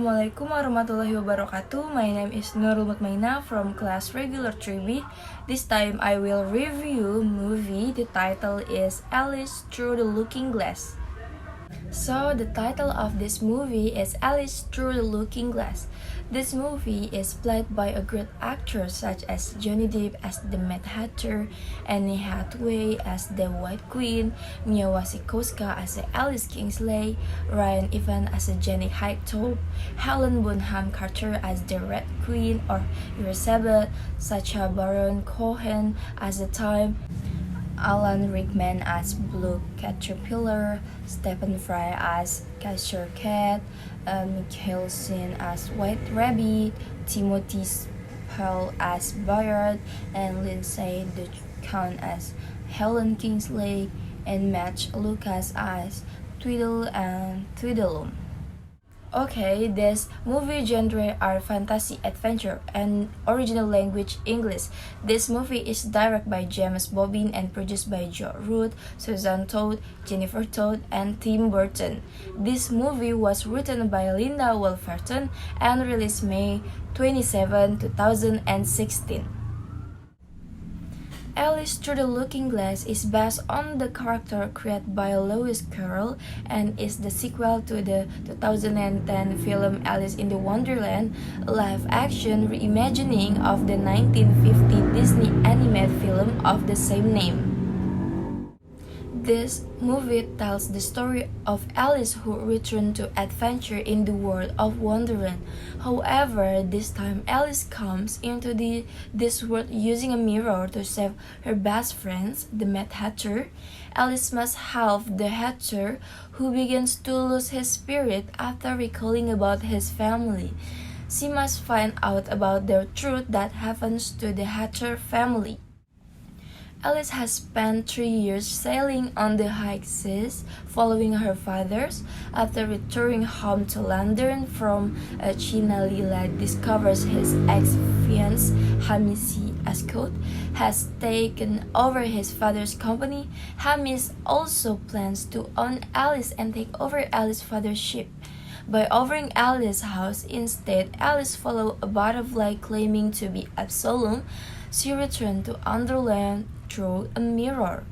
Assalamualaikum warahmatullahi wabarakatuh. My name is Nurul from class regular 3B. This time I will review movie. The title is Alice Through the Looking Glass. So the title of this movie is Alice Through the Looking Glass. This movie is played by a great actors such as Johnny Depp as the Mad Hatter, Anne Hathaway as the White Queen, Mia Wasikowska as the Alice Kingsley, Ryan Evans as the Jenny Hightope, Helen Bonham Carter as the Red Queen or Elizabeth, Sacha Baron Cohen as the Time, Alan Rickman as Blue Caterpillar, Stephen Fry as Casher Cat, Michael Sin as White Rabbit, Timothy Spall as Bayard, and Lindsay Duchamp as Helen Kingsley, and Matt Lucas as Tweedle and Tweedledum. Okay, this movie genre are fantasy adventure and original language English. This movie is directed by James Bobbin and produced by Joe Root, Susan Todd, Jennifer Todd, and Tim Burton. This movie was written by Linda Wolverton and released May 27, 2016. Alice Through the Looking Glass is based on the character created by Lewis Carroll and is the sequel to the 2010 film Alice in the Wonderland, a live-action reimagining of the 1950 Disney animated film of the same name. This movie tells the story of Alice who returned to adventure in the world of Wonderland. However, this time Alice comes into this world using a mirror to save her best friends, the Mad Hatter. Alice must help the Hatter, who begins to lose his spirit after recalling about his family. She must find out about the truth that happens to the Hatter family. Alice has spent 3 years sailing on the high seas, following her father's. After returning home to London from China, Lila discovers his ex-fiancé, Hamish Ascot, has taken over his father's company. Hamish also plans to own Alice and take over Alice's father's ship. By offering Alice's house instead, Alice follows a butterfly claiming to be Absalom. She returned to Underland through a mirror.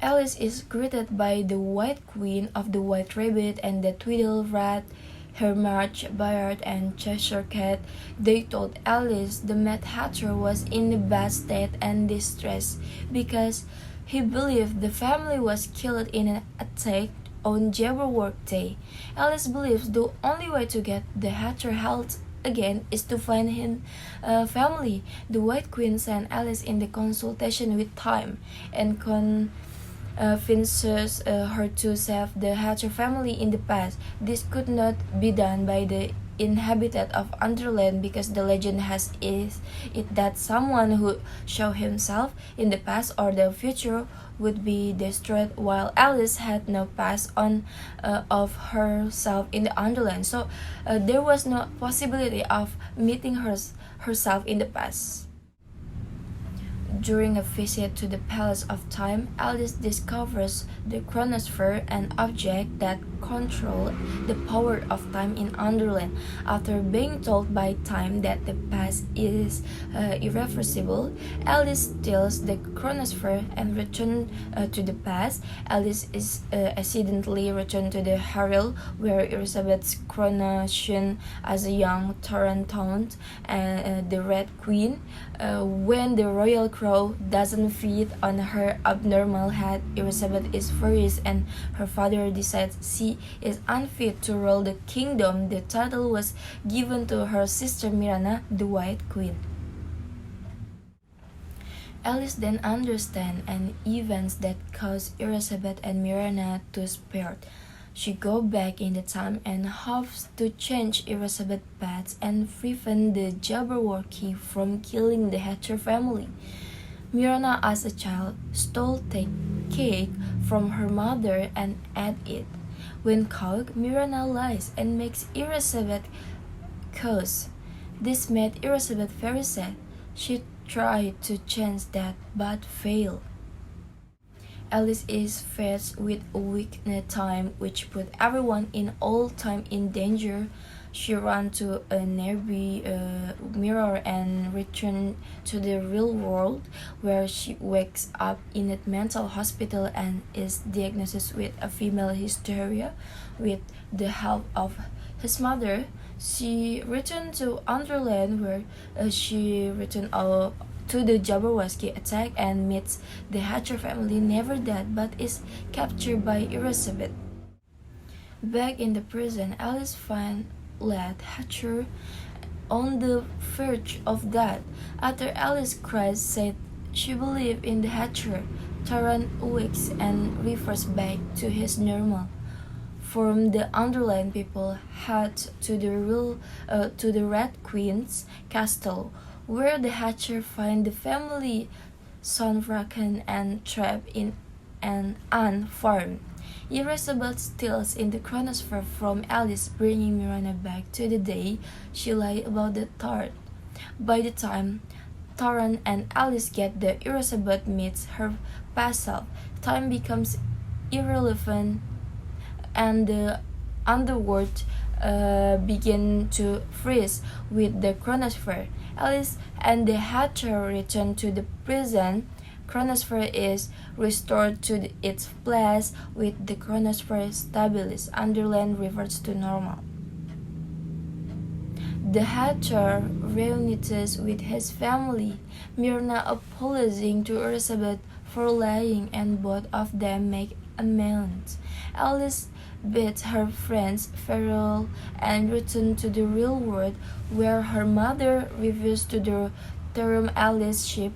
Alice is greeted by the White Queen of the White Rabbit and the Tweedle Rat, Hermarch, Bayard, and Cheshire Cat. They told Alice the Mad Hatter was in a bad state and distress because he believed the family was killed in an attack on Jabberwock Day. Alice believes the only way to get the Hatter health again is to find his family. The White Queen sent Alice in the consultation with Time and convinces her to save the Hatter family in the past. This could not be done by the inhabitant of Underland because the legend has it that someone who show himself in the past or the future would be destroyed, while Alice had no past of herself in the Underland, so there was no possibility of meeting herself in the past. During a visit to the Palace of Time, Alice discovers the chronosphere, an object that controls the power of time in Underland. After being told by Time that the past is irreversible, Alice steals the chronosphere and returns to the past. Alice is accidentally returned to the Harrel, where Elizabeth's coronation as a young Tarantown and the Red Queen. When the royal crow doesn't fit on her abnormal head, Elizabeth is furious and her father decides she is unfit to rule the kingdom. The title was given to her sister Mirana, the White Queen. Alice then understands an events that cause Elizabeth and Mirana to separate. She goes back in the time and hopes to change Elizabeth's past and prevent the Jabberwocky from killing the Hatter family. Mirana, as a child, stole cake from her mother and ate it. When caught, Mirana lies and makes Elizabeth curse. This made Elizabeth very sad. She tried to change that but failed. Alice is faced with a weak time which put everyone in all time in danger. She runs to a nearby mirror and returns to the real world, where she wakes up in a mental hospital and is diagnosed with a female hysteria. With the help of his mother, she returns to Underland, where she returned to the Jabberwocky attack and meets the Hatcher family, never dead but is captured by Elizabeth. Back in the prison, Alice finds Lad Hatcher on the verge of death. After Alice cries, said she believed in the Hatcher, Taran awakes and reverts back to his normal form. The Underland people head to the Red Queen's castle, where the Hatcher find the family sunken and trapped in an ant farm. Elizabeth steals in the chronosphere from Alice, bringing Miranda back to the day she lied about the third. By the time Taran and Alice get there, Elizabeth meets her past self. Time becomes irrelevant, and the underworld begin to freeze with the chronosphere. Alice and the Hatcher return to the prison. Chronosphere is restored to its place with the chronosphere stabilized. Underland reverts to normal. The Hatcher reunites with his family, Myrna apologizing to Elizabeth for lying, and both of them make amends. Alice bids her friends farewell and returns to the real world, where her mother refuses to turn Alice's ship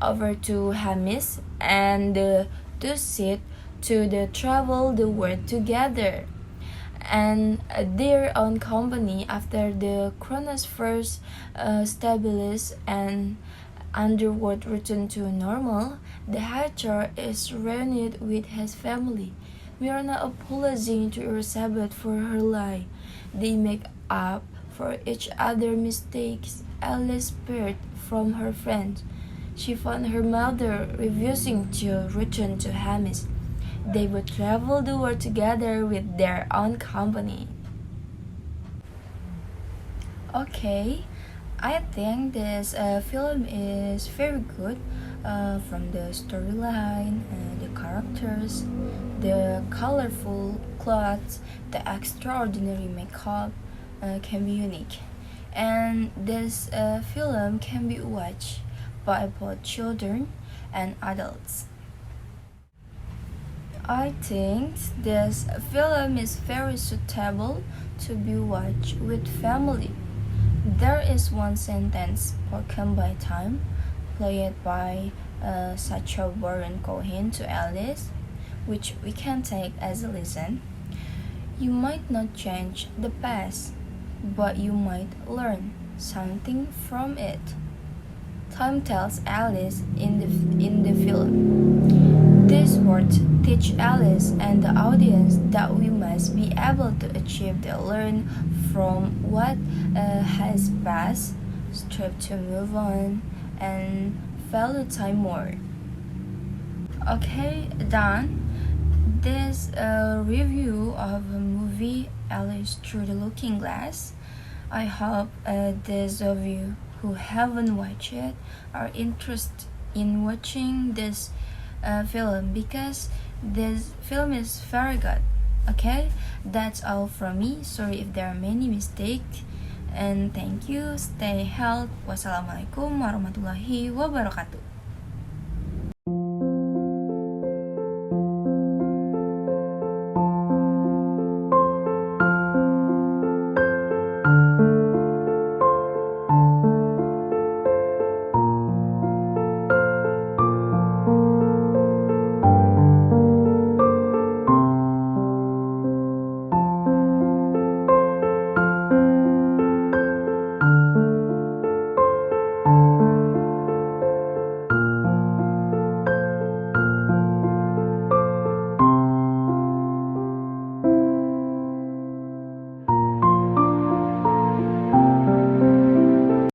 over to Hamish and the two set to travel the world together and their own company. After the chronosphere stabilized and underworld return to normal, the Hatcher is reunited with his family. Myrna apologizing to Elizabeth for her lie. They make up for each other's mistakes. Alice spared from her friends. She found her mother refusing to return to Hamish. They would travel the world together with their own company. Okay, I think this film is very good from the storyline, the characters, the colorful clothes, the extraordinary makeup can be unique. And this film can be watched by both children and adults. I think this film is very suitable to be watched with family. There is one sentence spoken by Time, played by Sacha Baron Cohen to Alice, which we can take as a lesson. You might not change the past, but you might learn something from it. Time tells Alice in the film. These words teach Alice and the audience that we must be able to achieve the learn from what has passed, strive to move on, and value time more. Okay, done. This review of a movie Alice Through the Looking Glass. I hope those of you who haven't watched it are interested in watching this film, because this film is very good. Okay, that's all from me. Sorry if there are many mistakes, and thank you. Stay healthy. Wassalamualaikum warahmatullahi wabarakatuh.